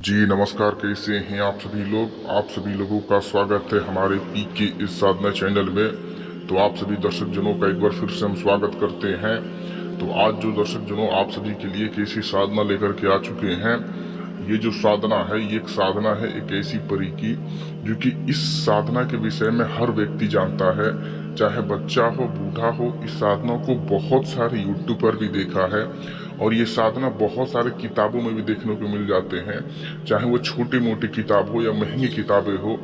जी नमस्कार, कैसे हैं आप सभी लोग। आप सभी लोगों का स्वागत है हमारे पीके इस साधना चैनल में। तो आप सभी दर्शक जनों का एक बार फिर से हम स्वागत करते हैं। तो आज जो दर्शक जनों आप सभी के लिए एक ऐसी साधना लेकर के आ चुके हैं। ये जो साधना है ये एक साधना है एक ऐसी परी की, जो कि इस साधना के विषय में हर व्यक्ति जानता है, चाहे बच्चा हो बूढ़ा हो। इस साधना को बहुत सारे यूट्यूब पर भी देखा है और ये साधना बहुत सारे किताबों में भी देखने को मिल जाते हैं, चाहे वो छोटी मोटी किताब हो या महंगी किताबें हो।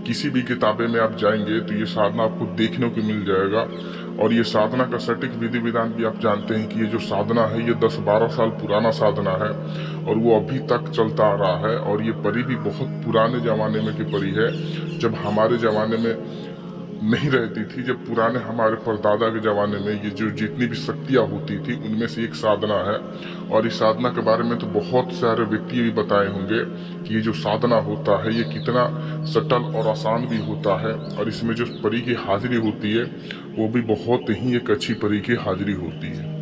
किसी भी किताबें में आप जाएंगे तो ये साधना आपको देखने को मिल जाएगा। और ये साधना का सटीक विधि विधान भी आप जानते हैं कि ये जो साधना है ये 10-12 साल पुराना साधना है और वो अभी तक चलता आ रहा है। और ये परी भी बहुत पुराने जमाने में की परी है, जब हमारे जमाने में नहीं रहती थी। जब पुराने हमारे परदादा के ज़माने में ये जो जितनी भी शक्तियाँ होती थी उनमें से एक साधना है। और इस साधना के बारे में तो बहुत सारे व्यक्ति भी बताए होंगे कि ये जो साधना होता है ये कितना सटल और आसान भी होता है। और इसमें जो परी की हाजिरी होती है वो भी बहुत ही एक अच्छी परी की हाजिरी होती है।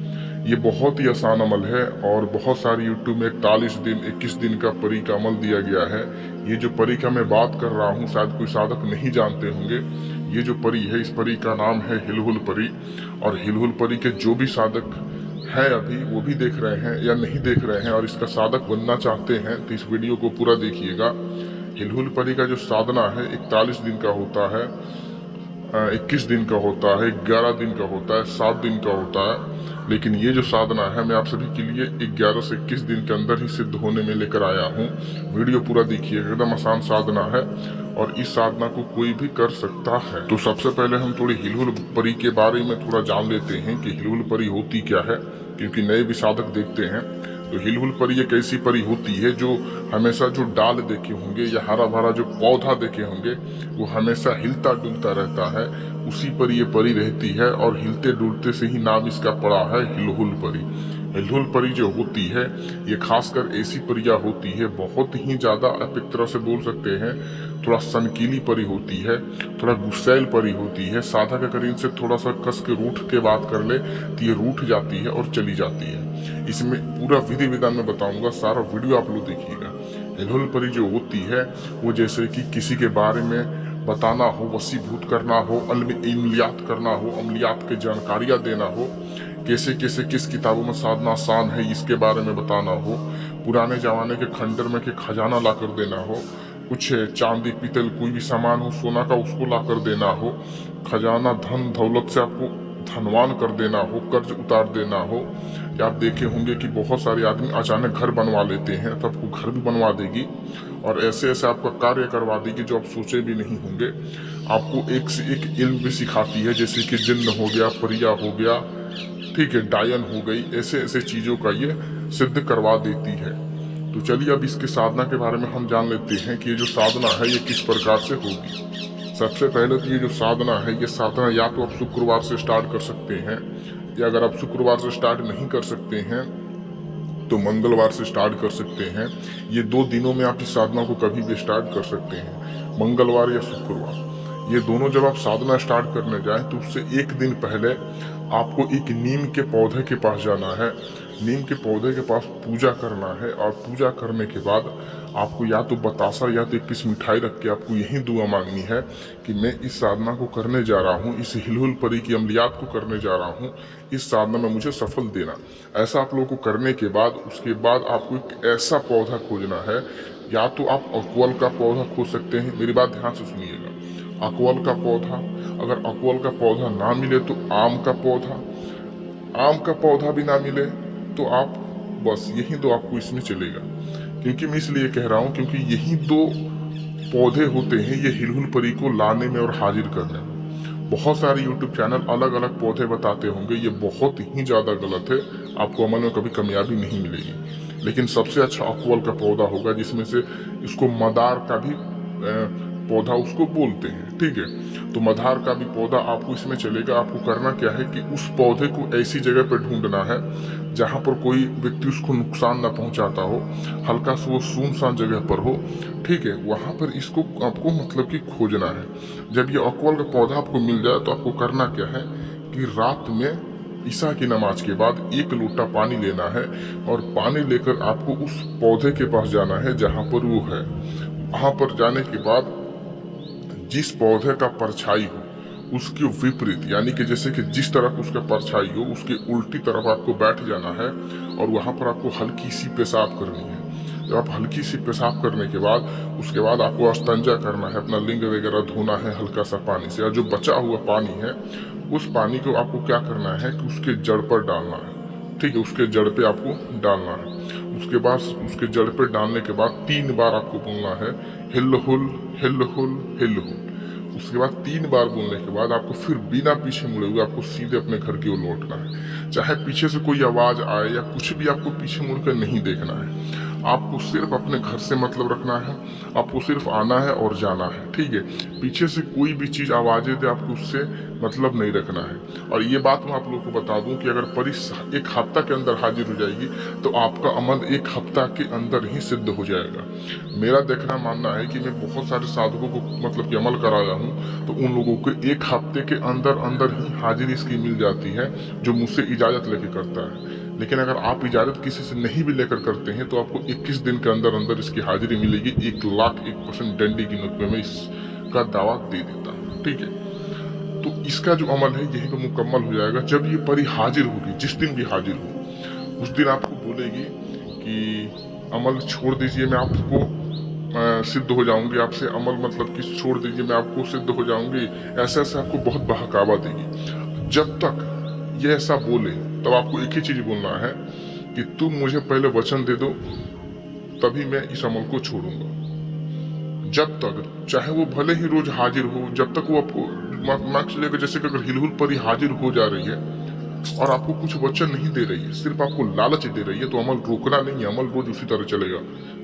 ये बहुत ही आसान अमल है और बहुत सारे यूट्यूब में 41 दिन 21 दिन का परी का अमल दिया गया है। ये जो परी का मैं बात कर रहा हूँ शायद कोई साधक नहीं जानते होंगे। ये जो परी है इस परी का नाम है हिलहुल परी। और हिलहुल परी के जो भी साधक है अभी वो भी देख रहे हैं या नहीं देख रहे हैं और इसका साधक बनना चाहते हैं तो इस वीडियो को पूरा देखिएगा। हिलहुल परी का जो साधना है 41 दिन का होता है, 21 दिन का होता है, 11 दिन का होता है, 7 दिन का होता है। लेकिन ये जो साधना है मैं आप सभी के लिए 11 से 21 दिन के अंदर ही सिद्ध होने में लेकर आया हूँ। वीडियो पूरा देखिए, एकदम आसान साधना है और इस साधना को कोई भी कर सकता है। तो सबसे पहले हम थोड़ी हिलहुल परी के बारे में थोड़ा जान लेते हैं कि हिलहुल परी होती क्या है, क्योंकि नए भी साधक देखते हैं। तो हिलहुल परी एक ऐसी परी होती है जो हमेशा जो डाल देखे होंगे या हरा भरा जो पौधा देखे होंगे वो हमेशा हिलता डुलता रहता है, उसी पर ये परी रहती है। और हिलते डुलते से ही नाम इसका पड़ा है हिलहुल परी। हिलहुल परी जो होती है ये खासकर ऐसी परियां होती है बहुत ही ज्यादा, आप एक तरह से बोल सकते हैं थोड़ा सनकीली परी होती है, थोड़ा गुस्सैल परी होती है। साधक अगर इनसे थोड़ा सा कस के रूठ के बात कर ले तो ये रूठ जाती है और चली जाती है। इसमें पूरा विधि विधान में बताऊंगा, सारा वीडियो आप लोग देखिएगा। हिलहुल परी जो होती है वो जैसे कि किसी के बारे में बताना हो, वसीभूत करना हो, इल्मियात करना हो, अमलियात की जानकारियां देना हो, कैसे कैसे किस किताबों में साधना आसान है इसके बारे में बताना हो, पुराने जमाने के खंडर में के खजाना ला कर देना हो, कुछ चांदी पीतल कोई भी सामान हो सोना का उसको ला कर देना हो, खजाना धन दौलत से आपको धनवान कर देना हो, कर्ज उतार देना हो। या आप देखे होंगे कि बहुत सारे आदमी अचानक घर बनवा लेते हैं तो आपको घर भी बनवा देगी और ऐसे ऐसे आपका कार्य करवा देगी जो आप सोचे भी नहीं होंगे। आपको एक से एक इल्म भी सिखाती है, जैसे कि जिन्न हो गया, परिया हो गया, ठीक है, डायन हो गई, ऐसे ऐसे चीजों का ये सिद्ध करवा देती है। तो चलिए अब इसके साधना के बारे में हम जान लेते हैं कि ये जो साधना है ये किस प्रकार से होगी। सबसे पहले तो ये जो साधना है ये साधना या तो आप शुक्रवार से स्टार्ट कर सकते हैं, या अगर आप शुक्रवार से स्टार्ट नहीं कर सकते हैं तो मंगलवार से स्टार्ट कर सकते हैं। ये 2 दिनों में आप इस साधना को कभी भी स्टार्ट कर सकते हैं, मंगलवार या शुक्रवार। ये दोनों जब आप साधना स्टार्ट करने जाएं तो उससे एक दिन पहले आपको एक नीम के पौधे के पास जाना है। नीम के पौधे के पास पूजा करना है और पूजा करने के बाद आपको या तो बतासा या तो एक पीस मिठाई रख के आपको यही दुआ मांगनी है कि मैं इस साधना को करने जा रहा हूँ, इस हिलहुल परी की अमलियात को करने जा रहा हूँ, इस साधना में मुझे सफल देना। ऐसा आप लोगों को करने के बाद उसके बाद आपको एक ऐसा पौधा खोजना है, या तो आप अकवल का पौधा खोज सकते हैं। मेरी बात ध्यान से सुनिएगा, अकवल का पौधा, अगर अकवल का पौधा ना मिले तो आम का पौधा, आम का पौधा भी ना मिले तो आप बस यही 2 आपको इसमें चलेगा। क्योंकि मैं इसलिए कह रहा हूँ क्योंकि यही 2 पौधे होते हैं ये हिलहुल परी को लाने में और हाजिर करने में। बहुत सारे यूट्यूब चैनल अलग अलग पौधे बताते होंगे, ये बहुत ही ज़्यादा गलत है, आपको अमल में कभी कामयाबी नहीं मिलेगी। लेकिन सबसे अच्छा अकवल का पौधा होगा, जिसमें से इसको मदार का भी पौधा उसको बोलते हैं, ठीक है। तो मदार का भी पौधा आपको इसमें चलेगा। आपको करना क्या है कि उस पौधे को ऐसी जगह पर ढूंढना है जहां पर कोई व्यक्ति उसको नुकसान ना पहुंचाता हो, हल्का सा वो सुनसान जगह पर हो, ठीक है। वहां पर इसको आपको मतलब कि खोजना है। जब ये अकवल का पौधा आपको मिल जाए तो आपको करना क्या है कि रात में ईसा की नमाज के बाद 1 लोटा पानी लेना है और पानी लेकर आपको उस पौधे के पास जाना है जहाँ पर वो है। वहाँ पर जाने के बाद जिस पौधे का परछाई हो उसके विपरीत, यानी कि जैसे कि जिस तरफ उसका परछाई हो उसके उल्टी तरफ आपको बैठ जाना है और वहाँ पर आपको हल्की सी पेशाब करनी है। जब आप हल्की सी पेशाब करने के बाद उसके बाद आपको अस्तंजा करना है, अपना लिंग वगैरह धोना है हल्का सा पानी से, और जो बचा हुआ पानी है उस पानी को आपको क्या करना है कि उसके जड़ पर डालना है। ठीक है, उसके जड़ पे आपको डालना है। उसके बाद उसके जड़ पे डालने के बाद 3 बार आपको बोलना है हिल हुल हिल हुल हिल हुल। उसके बाद 3 बार बोलने के बाद आपको फिर बिना पीछे मुड़े हुए आपको सीधे अपने घर की ओर लौटना है। चाहे पीछे से कोई आवाज आए या कुछ भी, आपको पीछे मुड़कर नहीं देखना है। आपको सिर्फ अपने घर से मतलब रखना है, आपको सिर्फ आना है और जाना है। ठीक है, पीछे से कोई भी चीज आवाजें दे आपको उससे मतलब नहीं रखना है। और ये बात मैं आप लोगों को बता दूं कि अगर परी 1 हफ्ता के अंदर हाजिर हो जाएगी तो आपका अमल 1 हफ्ता के अंदर ही सिद्ध हो जाएगा। मेरा देखना मानना है कि मैं बहुत सारे साधकों को मतलब कि अमल कराया हूँ, तो उन लोगों को 1 हफ्ते के अंदर अंदर ही हाजिरी इसकी मिल जाती है, जो मुझसे इजाजत लेके करता है। लेकिन अगर आप इजाजत किसी से नहीं भी लेकर करते हैं तो आपको 21 दिन के अंदर अंदर इसकी हाजिरी मिलेगी। 1,01,000% डंडी की नोट पे मैं इसका दावा दे देता हूँ। ठीक है, तो इसका जो अमल है यही पे मुकम्मल हो जाएगा जब ये परी हाजिर होगी। जिस दिन भी हाजिर हो उस दिन आपको बोलेगी कि अमल छोड़ दीजिए, मैं आपको सिद्ध हो जाऊंगी, आपसे अमल मतलब कि छोड़ दीजिए, मैं आपको सिद्ध हो जाऊंगी। ऐसे ऐसे आपको बहुत बहकावा देगी। जब तक ये ऐसा बोले तब आपको एक ही चीज बोलना है कि तुम मुझे पहले वचन दे दो, तभी मैं इस अमल को छोड़ूंगा। जब तक, चाहे वो भले ही रोज हाजिर हो, जब तक वो आपको मार्क्स लेकर, जैसे कि अगर हिलहुल पर ही हाजिर हो जा रही है और आपको कुछ वचन नहीं दे रही है, सिर्फ आपको लालच दे रही है, तो अमल रोकना नहीं है। अमल रोज उसी तरह चलेगा।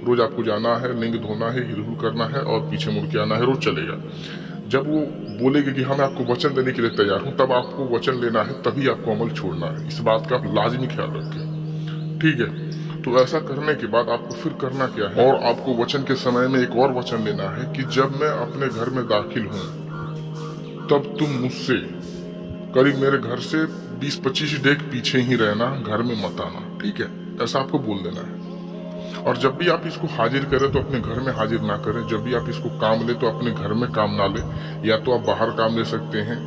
रोज आपको जाना है, लिंग धोना है, हिलहुल करना है और पीछे मुड़ के आना है, रोज चलेगा। जब वो बोलेगी कि हाँ मैं आपको वचन देने के लिए तैयार हूँ, तब आपको वचन लेना है, तभी आपको अमल छोड़ना है। इस बात का आप लाजमी ख्याल रखें। ठीक है, तो ऐसा करने के बाद आपको फिर करना क्या है, और आपको वचन के समय में एक और वचन लेना है कि जब मैं अपने घर में दाखिल हूँ तब तुम मुझसे करीब मेरे घर से 20-25 डेग पीछे ही रहना, घर में मत आना। ठीक है, ऐसा आपको बोल देना है। और जब भी आप इसको हाजिर करें तो अपने घर में हाजिर ना करें। जब भी आप इसको काम ले तो अपने घर में काम ना ले, या तो आप बाहर काम ले सकते हैं।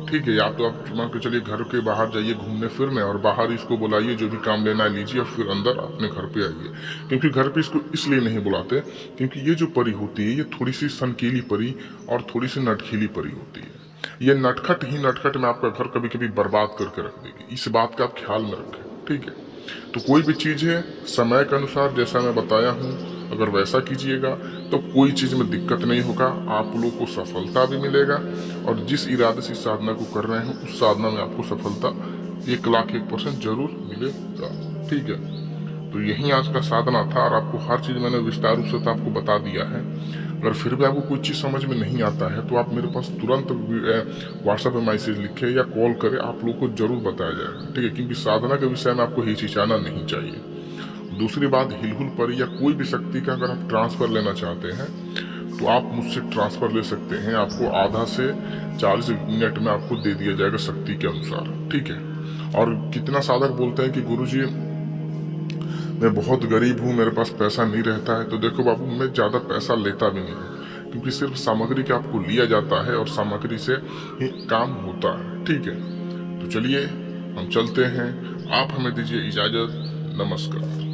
ठीक है, या तो आप मान के चलिए घर के बाहर जाइए घूमने फिरने और बाहर इसको बुलाइए, जो भी काम लेना है लीजिए और फिर अंदर अपने घर पे आइए। क्योंकि घर पे इसको इसलिए नहीं बुलाते क्योंकि ये जो परी होती है ये थोड़ी सी सनकीली परी और थोड़ी सी नटखीली परी होती है। ये नटखट ही नटखट में आपका घर कभी कभी बर्बाद करके रख देगी। इस बात का आप ख्याल में रखें। ठीक है, तो कोई भी चीज़ है समय के अनुसार जैसा मैं बताया हूँ, अगर वैसा कीजिएगा तो कोई चीज़ में दिक्कत नहीं होगा, आप लोगों को सफलता भी मिलेगा। और जिस इरादे से साधना को कर रहे हैं उस साधना में आपको सफलता 1,01,000% जरूर मिलेगा। ठीक है, तो यही आज का साधना था और आपको हर चीज़ मैंने विस्तार रूप से तो आपको बता दिया है। अगर फिर भी आपको कोई चीज़ समझ में नहीं आता है तो आप मेरे पास तुरंत व्हाट्सएप पे मैसेज लिखें या कॉल करें, आप लोगों को जरूर बताया जाएगा। ठीक है, क्योंकि साधना के विषय में आपको हिचकिचाना नहीं चाहिए। दूसरी बात, हिलहुल पर या कोई भी शक्ति का अगर आप ट्रांसफर लेना चाहते हैं तो आप मुझसे ट्रांसफर ले सकते हैं। आपको आधा से 40 मिनट में आपको दे दिया जाएगा शक्ति के अनुसार। ठीक है, और कितना साधक बोलते हैं कि गुरुजी मैं बहुत गरीब हूँ, मेरे पास पैसा नहीं रहता है। तो देखो बाबू, मैं ज़्यादा पैसा लेता भी नहीं हूँ, क्योंकि सिर्फ सामग्री का आपको लिया जाता है और सामग्री से ही काम होता है। ठीक है, तो चलिए हम चलते हैं, आप हमें दीजिए इजाज़त। नमस्कार।